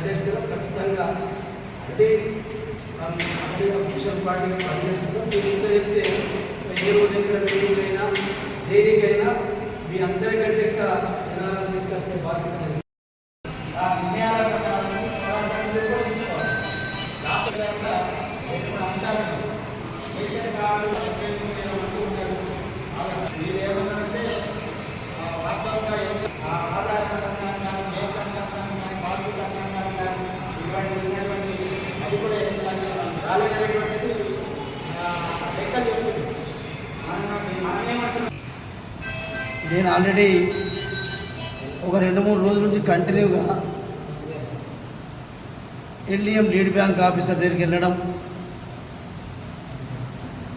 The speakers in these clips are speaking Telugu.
పనిచేస్తున్నాం. ఖచ్చితంగా అంటే అఫీషియల్ పార్టీగా పనిచేస్తున్నాం. మీరు ఇంత చెప్తే ఏ రోజు ఎక్కడ మీటింగ్ అయినా దేనికైనా మీ అందరికంటే జనాలను తీసుకొచ్చే బాధ్యత మీరేమన్నారంటే వాస్తవంగా ఆదాయ సంఘాలు కానీ మేకల సంఘాలు కానీ బాధ్యత సంఘాలు కానీ ఇటువంటి ఉన్నటువంటి అది కూడా రాలేనటువంటిది లెక్కలు చెప్తుంది. మనమేమంటున్నాం, నేను ఆల్రెడీ ఒక 2-3 రోజుల నుంచి కంటిన్యూగా ఎల్డిఎం లీడ్ బ్యాంక్ ఆఫీసర్ దగ్గరికి వెళ్ళడం,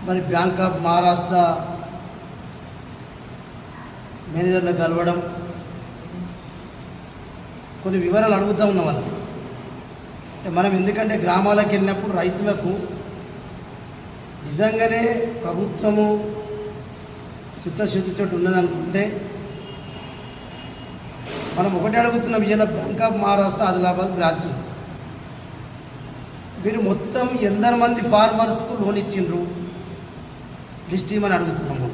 మరి బ్యాంక్ ఆఫ్ మహారాష్ట్ర మేనేజర్లు కలవడం, కొన్ని వివరాలు అడుగుతూ ఉన్న వాళ్ళు. మనం ఎందుకంటే గ్రామాలకు వెళ్ళినప్పుడు రైతులకు నిజంగానే ప్రభుత్వము చిత్తశుద్ధి చోటు ఉన్నదనుకుంటే మనం ఒకటి అడుగుతున్నాం. ఇలా bank of Maharashtra Adilabad branch మీరు మొత్తం ఎందరు మంది ఫార్మర్స్కు లోన్ ఇచ్చిండ్రు లిస్ట్ ఇవ్వమని అడుగుతున్నాము.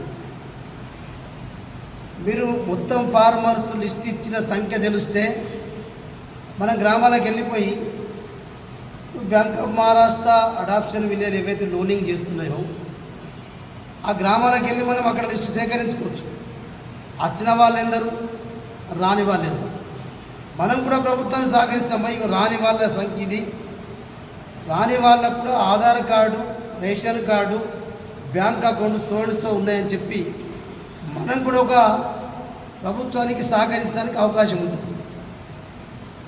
మీరు మొత్తం ఫార్మర్స్ లిస్ట్ ఇచ్చిన సంఖ్య తెలిస్తే మన గ్రామాలకు వెళ్ళిపోయి bank of Maharashtra adoption village ఏవైతే లోనింగ్ చేస్తున్నాయో ఆ గ్రామాలకు వెళ్ళి మనం అక్కడ లిస్టు సేకరించుకోవచ్చు. వచ్చిన వాళ్ళు ఎందరు, రాని వాళ్ళు ఎందరు. మనం కూడా ప్రభుత్వాన్ని సహకరిస్తాం. ఇక రాని వాళ్ళ సంఖ్య ఇది, రాని వాళ్ళకు కూడా Aadhaar card, ration card, bank account so ఉన్నాయని చెప్పి మనం కూడా ఒక ప్రభుత్వానికి సహకరించడానికి అవకాశం ఉంటుంది.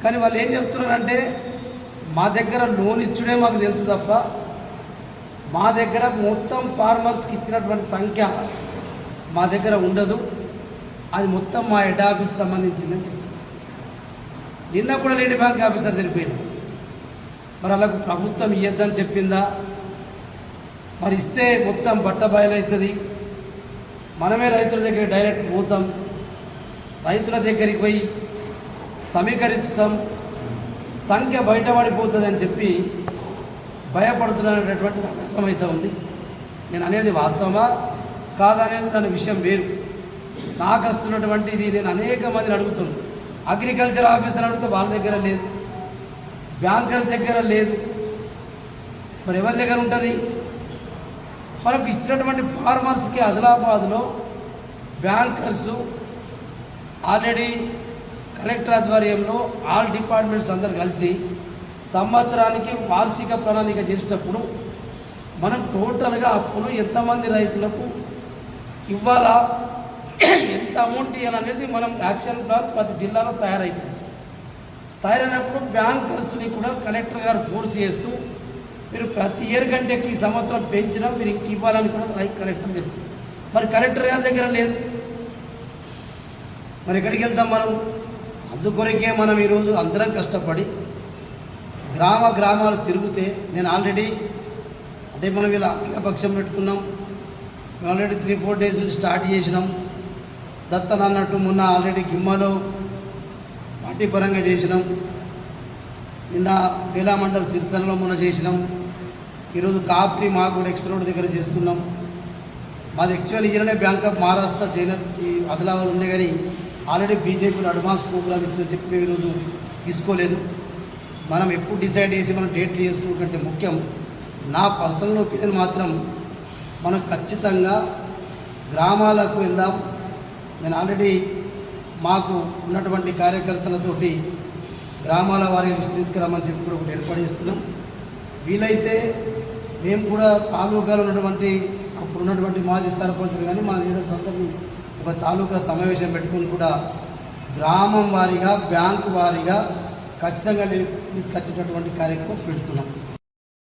కానీ వాళ్ళు ఏం చెప్తున్నారంటే మా దగ్గర లోన్ ఇచ్చుడే మాకు తెలుసు తప్ప మా దగ్గర మొత్తం ఫార్మర్స్కి ఇచ్చినటువంటి సంఖ్య మా దగ్గర ఉండదు, అది మొత్తం మా హెడ్ ఆఫీస్ సంబంధించిందని చెప్తున్నారు. నిన్న కూడా లేడీ బ్యాంక్ ఆఫీసర్ తెలిపోయింది. మరి వాళ్ళకు ప్రభుత్వం ఇవ్వద్దని చెప్పిందా? మరి ఇస్తే మొత్తం బట్టబయలవుతుంది. మనమే రైతుల దగ్గర డైరెక్ట్ పోతాం, రైతుల దగ్గరికి పోయి సమీకరిస్తాం, సంఖ్య బయటపడిపోతుంది అని చెప్పి భయపడుతున్నటువంటి నాకు అర్థమవుతూ ఉంది. నేను అనేది వాస్తవమా కాదనేది దాని విషయం వేరు. నాకు వస్తున్నటువంటి ఇది నేను అనేక మందిని అడుగుతున్నాను. అగ్రికల్చర్ ఆఫీసర్ అడిగితే వాళ్ళ దగ్గర లేదు, బ్యాంకర్ దగ్గర లేదు, మరి ఎవరి దగ్గర ఉంటుంది? మనకు ఇచ్చినటువంటి ఫార్మర్స్కి ఆదిలాబాద్లో బ్యాంకర్సు ఆల్రెడీ కలెక్టర్ ఆధ్వర్యంలో ఆల్ డిపార్ట్మెంట్స్ అందరు కలిసి సంవత్సరానికి వార్షిక ప్రణాళిక చేసేటప్పుడు మనం టోటల్గా అప్పుడు ఎంతమంది రైతులకు ఇవ్వాలా, ఎంత అమౌంట్ ఇవ్వాలనేది మనం యాక్షన్ ప్లాన్ ప్రతి జిల్లాలో తయారవుతుంది. తయారైనప్పుడు బ్యాంకర్స్ని కూడా కలెక్టర్ గారు ఫోర్స్ చేస్తూ మీరు ప్రతి ఇయర్ కంటే ఈ సంవత్సరం పెంచినా మీరు ఇంక ఇవ్వాలని కూడా కలెక్టర్ చెప్తుంది. మరి కలెక్టర్ గారి దగ్గర లేదు, మరి ఎక్కడికి వెళ్తాం మనం? అందుకొరకే మనం ఈరోజు అందరం కష్టపడి గ్రామాలు తిరిగితే నేను ఆల్రెడీ అంటే మనం ఇలా అఖిలపక్షం పెట్టుకున్నాం. మేము ఆల్రెడీ 3-4 డేస్ నుంచి స్టార్ట్ చేసినాం. దత్తన అన్నట్టు మొన్న ఆల్రెడీ గిమ్మలో పార్టీ పరంగా చేసినాం. నిన్న బేలా మండల్ సిరిసనలో మొన్న చేసినాం. ఈరోజు కాప్రి మాకు ఎక్స్ రోడ్ దగ్గర చేస్తున్నాం. మాది యాక్చువల్ ఇయర్నే బ్యాంక్ ఆఫ్ మహారాష్ట్ర ఈ ఆదిలాబాద్ ఉండే కానీ ఆల్రెడీ బీజేపీలో అడ్వాన్స్ ప్రోగ్రామ్ ఇచ్చి చెప్పి ఈరోజు తీసుకోలేదు. మనం ఎప్పుడు డిసైడ్ చేసి మనం డేట్లు చేసుకోవడం ముఖ్యం. నా పర్సనల్ ఒపీనియన్ మాత్రం మనం ఖచ్చితంగా గ్రామాలకు వెళ్దాం. నేను ఆల్రెడీ మాకు ఉన్నటువంటి కార్యకర్తలతోటి గ్రామాల వారిని తీసుకురామని చెప్పి కూడా ఒకటి ఏర్పాటు చేస్తున్నాం. వీలైతే మేము కూడా తాలూకాలో ఉన్నటువంటి అప్పుడు ఉన్నటువంటి మాజీ సర్పంచులు కానీ మా లీడర్స్ అందరినీ ఒక తాలూకా సమావేశం పెట్టుకుని కూడా గ్రామం వారీగా బ్యాంకు వారీగా ఖచ్చితంగా తీసుకొచ్చేటటువంటి కార్యక్రమం పెడుతున్నాం.